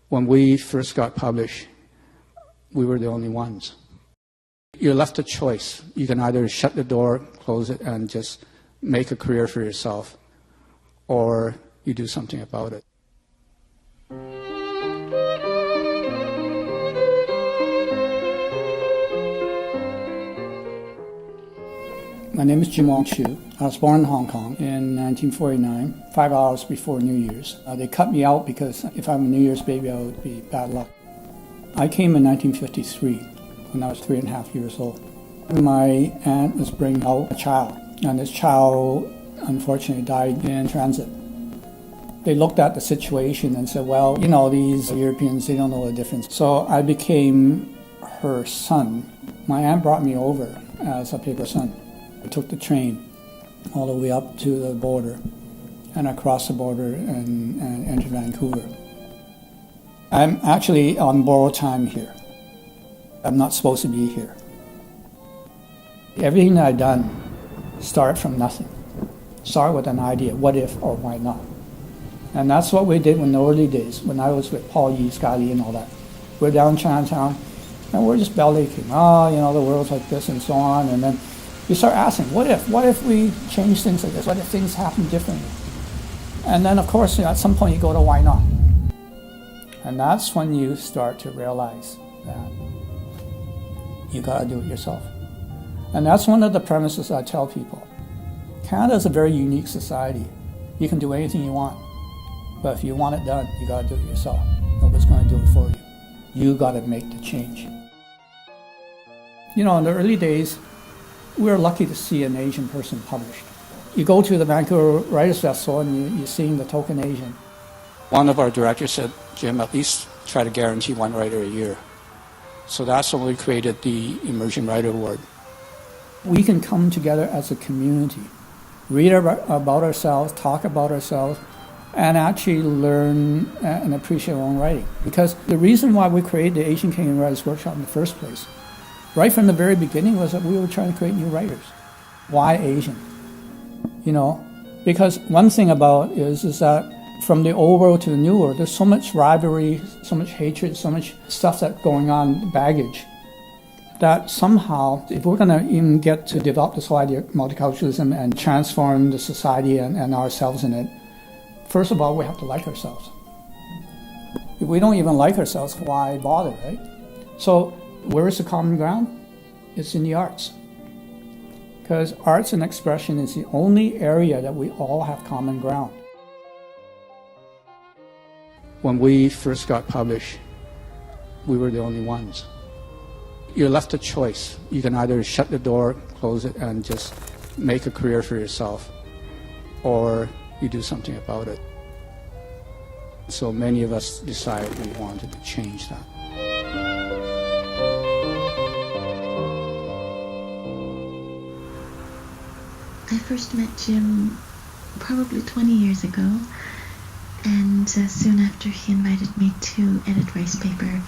When we first got published, we were the only ones. You're left a choice. You can either shut the door, close it, and just make a career for yourself, or you do something about it. My name is Jim Wong-Chu. I was born in Hong Kong in 1949, 5 hours before New Year's. They cut me out because if I'm a New Year's baby, I would be bad luck. I came in 1953 when I was 3.5 years old. My aunt was bringing out a child, and this child unfortunately died in transit. They looked at the situation and said, well, you know, these Europeans, they don't know the difference. So I became her son. My aunt brought me over as a paper son. I took the train all the way up to the border, and I crossed the border and entered Vancouver. I'm actually on borrowed time here. I'm not supposed to be here. Everything that I've done started from nothing. Start with an idea, what if or why not? And that's what we did in the early days when I was with Paul Yee, Scott Lee, and all that. We're down in Chinatown, and we're just bellyaching. Oh, you know, the world's like this and so on. And then you start asking, what if we change things like this? What if things happen differently? And then, of course, at some point you go to why not? And that's when you start to realize that you got to do it yourself. And that's one of the premises I tell people. Canada is a very unique society. You can do anything you want. But if you want it done, you got to do it yourself. Nobody's going to do it for you. You got to make the change. You know, in the early days, we were lucky to see an Asian person published. You go to the Vancouver Writers' Festival and you're seeing the token Asian. One of our directors said, Jim, at least try to guarantee one writer a year. So that's when we created the Emerging Writer Award. We can come together as a community, read about ourselves, talk about ourselves, and actually learn and appreciate our own writing. Because the reason why we created the Asian Canadian Writers Workshop in the first place, right from the very beginning, was that we were trying to create new writers. Why Asian? You know, because one thing about it is that from the old world to the new world, there's so much rivalry, so much hatred, so much stuff that's going on, baggage, that somehow, if we're going to even get to develop this whole idea of multiculturalism and transform the society and ourselves in it, first of all, we have to like ourselves. If we don't even like ourselves, why bother, right? So where is the common ground? It's in the arts. Because arts and expression is the only area that we all have common ground. When we first got published, we were the only ones. You're left a choice. You can either shut the door, close it, and just make a career for yourself, or you do something about it. So many of us decided we wanted to change that. I first met Jim probably 20 years ago, and soon after he invited me to edit Ricepaper,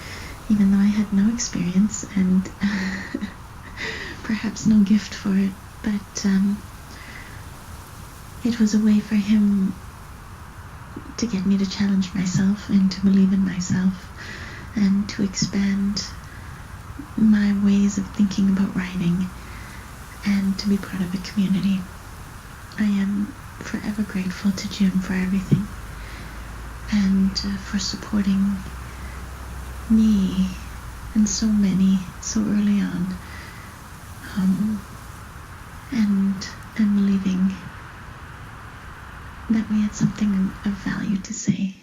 even though I had no experience and perhaps no gift for it, but it was a way for him to get me to challenge myself and to believe in myself and to expand my ways of thinking about writing and to be part of a community. I am forever grateful to Jim for everything and for supporting me and so many so early on, and believing that we had something of value to say.